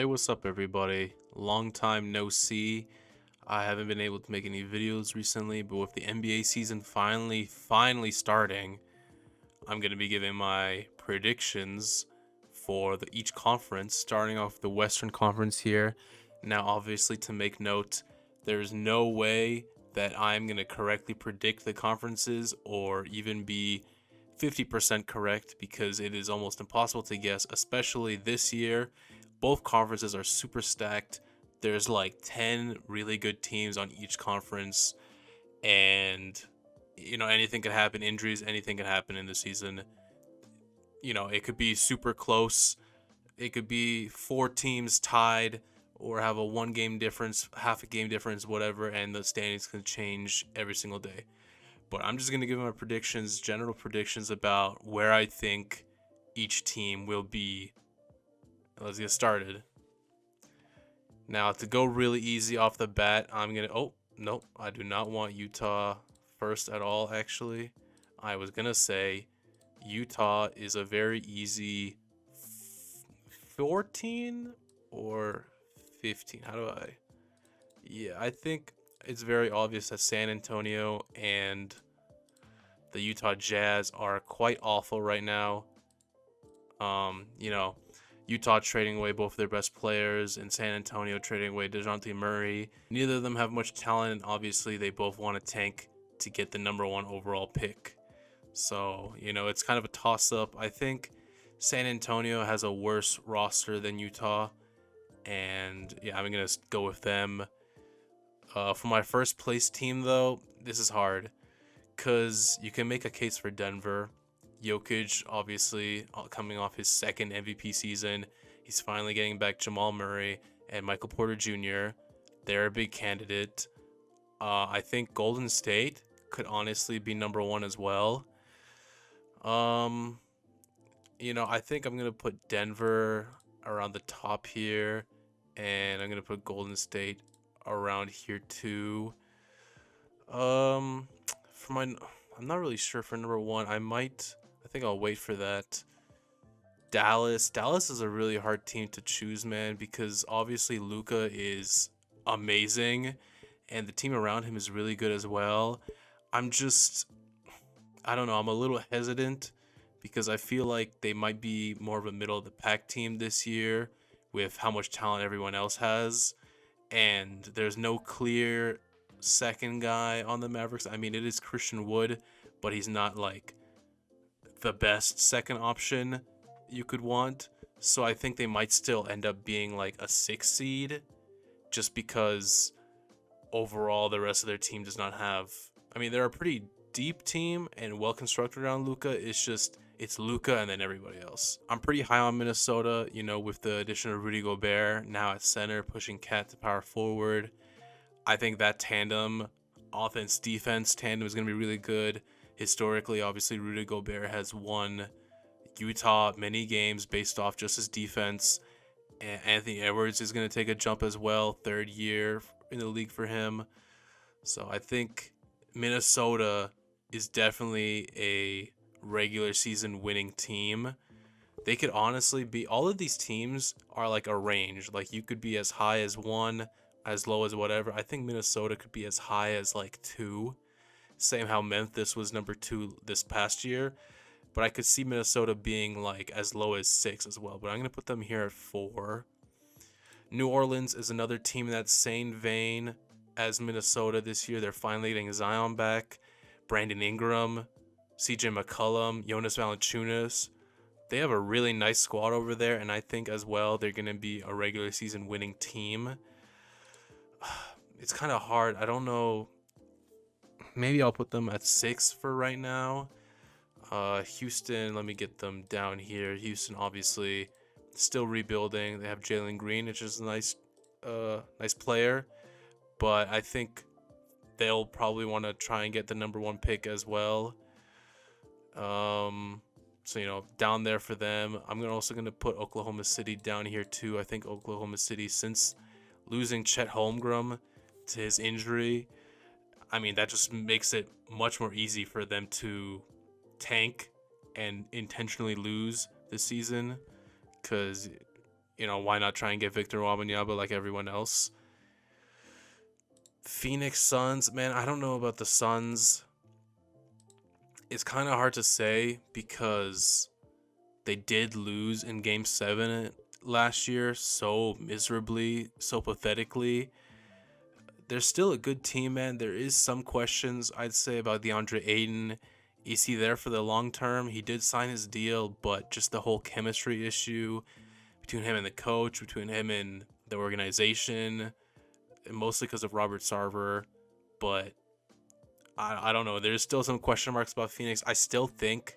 Hey, what's up, everybody? Long time no see. I haven't been able to make any videos recently, but with the NBA season finally starting, I'm going to be giving my predictions for each conference, starting off the Western Conference here. Now, obviously, to make note, there's no way that I'm going to correctly predict the conferences or even be 50% correct because it is almost impossible to guess, especially this year. Both conferences are super stacked. There's like 10 really good teams on each conference, and anything could happen. Injuries, anything can happen in the season. It could be super close. It could be four teams tied or have a one game difference, half a game difference, whatever, and the standings can change every single day. But I'm just going to give my predictions, general predictions about where I think each team will be. Let's get started. Now, to go really easy off the bat, I'm going to. Oh, nope. I do not want Utah first at all, actually. I was going to say Utah is a very easy 14 or 15. How do I? Yeah, I think it's very obvious that San Antonio and the Utah Jazz are quite awful right now. Um, you know, Utah trading away both their best players and San Antonio trading away DeJounte Murray. Neither of them have much talent, and obviously they both want to tank to get the number one overall pick. So, it's kind of a toss up. I think San Antonio has a worse roster than Utah, and yeah, I'm going to go with them. For my first place team, though, this is hard because you can make a case for Denver. Jokic, obviously, coming off his second MVP season, he's finally getting back Jamal Murray and Michael Porter Jr. They're a big candidate. I think Golden State could honestly be number one as well. Um, I think I'm gonna put Denver around the top here, and I'm gonna put Golden State around here too. Um, for my, I'm not really sure for number one. I think I'll wait for that. Dallas is a really hard team to choose, man, because obviously Luka is amazing, and the team around him is really good as well. I'm just, I don't know. I'm a little hesitant because I feel like they might be more of a middle of the pack team this year with how much talent everyone else has, and there's no clear second guy on the Mavericks. I mean, it is Christian Wood, but he's not like the best second option you could want. So I think they might still end up being like a 6 seed just because overall the rest of their team does not have. I mean, they're a pretty deep team and well constructed around Luka. It's Luka and then everybody else. I'm pretty high on Minnesota, with the addition of Rudy Gobert now at center, pushing Cat to power forward. I think that tandem, offense defense tandem, is going to be really good. Historically, obviously, Rudy Gobert has won Utah many games based off just his defense. And Anthony Edwards is going to take a jump as well, third year in the league for him. So I think Minnesota is definitely a regular season winning team. They could honestly be, all of these teams are like a range. Like you could be as high as one, as low as whatever. I think Minnesota could be as high as like two. Same how Memphis was number two this past year. But I could see Minnesota being like as low as 6 as well. But I'm going to put them here at 4. New Orleans is another team in that same vein as Minnesota this year. They're finally getting Zion back, Brandon Ingram, CJ McCollum, Jonas Valanciunas. They have a really nice squad over there, and I think as well they're going to be a regular season winning team. It's kind of hard. I don't know. Maybe I'll put them at 6 for right now. Houston, let me get them down here. Houston, obviously, still rebuilding. They have Jalen Green, which is a nice player, but I think they'll probably want to try and get the number one pick as well. So down there for them. I'm also gonna put Oklahoma City down here too. I think Oklahoma City, since losing Chet Holmgren to his injury, I mean that just makes it much more easy for them to tank and intentionally lose this season because Why not try and get Victor Wembanyama like everyone else? Phoenix Suns, man, I don't know about the Suns. It's kind of hard to say because they did lose in Game 7 last year so miserably, so pathetically. They're still a good team, man. There is some questions, I'd say, about DeAndre Ayton. Is he there for the long term? He did sign his deal, but just the whole chemistry issue between him and the coach, between him and the organization, mostly because of Robert Sarver. But I don't know. There's still some question marks about Phoenix. I still think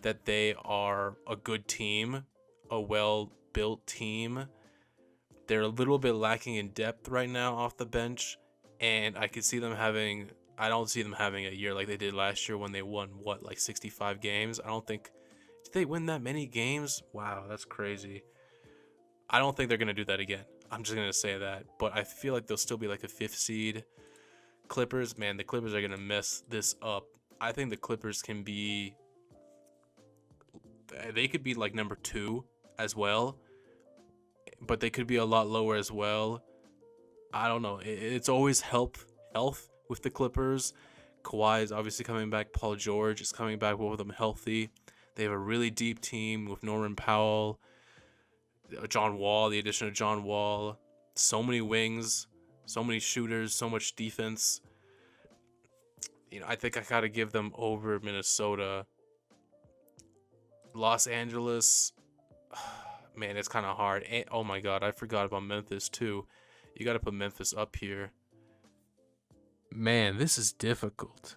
that they are a good team, a well-built team. They're a little bit lacking in depth right now off the bench, and I could see them having. I don't see them having a year like they did last year when they won like 65 games. I don't think did they win that many games? Wow, that's crazy. I don't think they're gonna do that again. I'm just gonna say that, but I feel like they'll still be like a 5th seed. Clippers, man, the Clippers are gonna mess this up. I think the Clippers can be. They could be like number 2 as well, but they could be a lot lower as well. I don't know. It's always health with the Clippers. Kawhi is obviously coming back. Paul George is coming back, both of them healthy. They have a really deep team with Norman Powell, John Wall, the addition of John Wall. So many wings, so many shooters, so much defense. I think I got to give them over Minnesota. Los Angeles, man, it's kind of hard. And, oh my God, I forgot about Memphis too. You got to put Memphis up here. Man, this is difficult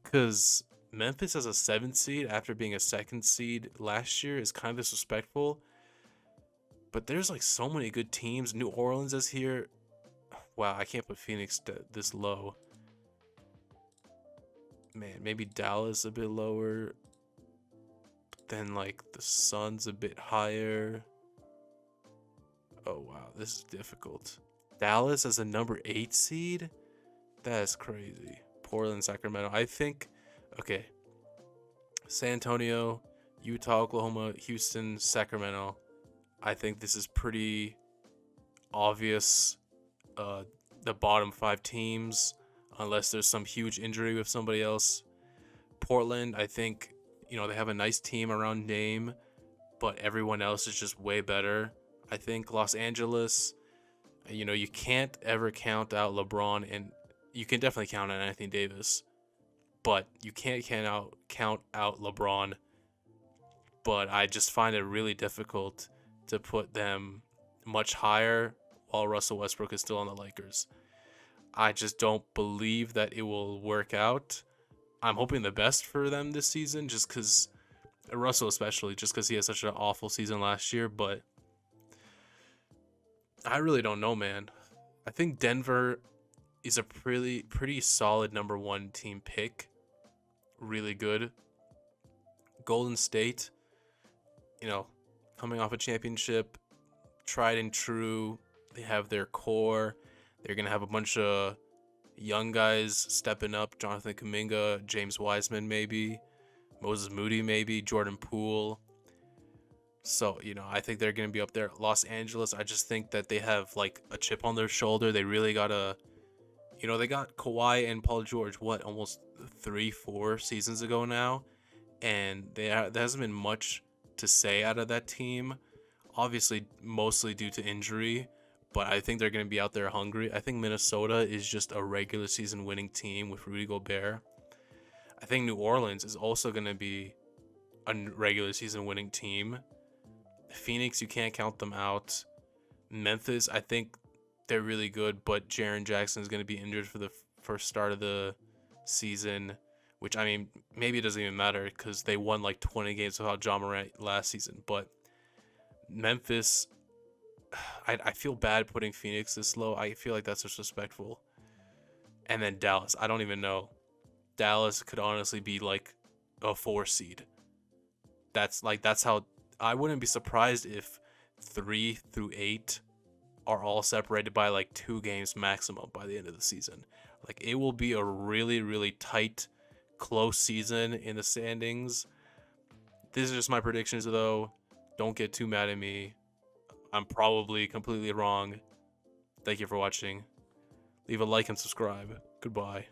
because Memphis as a 7th seed after being a 2nd seed last year is kind of disrespectful. But there's like so many good teams. New Orleans is here. Wow, I can't put Phoenix this low. Man, maybe Dallas a bit lower. Then like the Suns a bit higher. Oh wow, this is difficult. Dallas as a number 8 seed? That's crazy. Portland, Sacramento. I think, okay. San Antonio, Utah, Oklahoma, Houston, Sacramento. I think this is pretty obvious. The bottom 5 teams, unless there's some huge injury with somebody else. Portland, I think, they have a nice team around Dame, but everyone else is just way better. I think Los Angeles, you can't ever count out LeBron, and you can definitely count out Anthony Davis, but you can't count out LeBron. But I just find it really difficult to put them much higher while Russell Westbrook is still on the Lakers. I just don't believe that it will work out. I'm hoping the best for them this season, just because Russell especially, just because he had such an awful season last year, but I really don't know, man. I think Denver is a pretty solid number 1 team pick. Really good. Golden State, coming off a championship, tried and true. They have their core. They're going to have a bunch of young guys stepping up. Jonathan Kuminga, James Wiseman maybe, Moses Moody maybe, Jordan Poole. So, I think they're going to be up there. Los Angeles, I just think that they have like a chip on their shoulder. They really got to, they got Kawhi and Paul George, almost 3-4 seasons ago now. And there hasn't been much to say out of that team. Obviously, mostly due to injury. But I think they're going to be out there hungry. I think Minnesota is just a regular season winning team with Rudy Gobert. I think New Orleans is also going to be a regular season winning team. Phoenix, you can't count them out. Memphis, I think they're really good, but Jaren Jackson is going to be injured for the first start of the season, which, maybe it doesn't even matter because they won like 20 games without Ja Morant last season. But Memphis, I feel bad putting Phoenix this low. I feel like that's disrespectful. And then Dallas, I don't even know. Dallas could honestly be like a 4 seed. That's how I wouldn't be surprised if 3 through 8 are all separated by like 2 games maximum by the end of the season. Like it will be a really, really tight, close season in the standings. These are just my predictions though. Don't get too mad at me. I'm probably completely wrong. Thank you for watching. Leave a like and subscribe. Goodbye.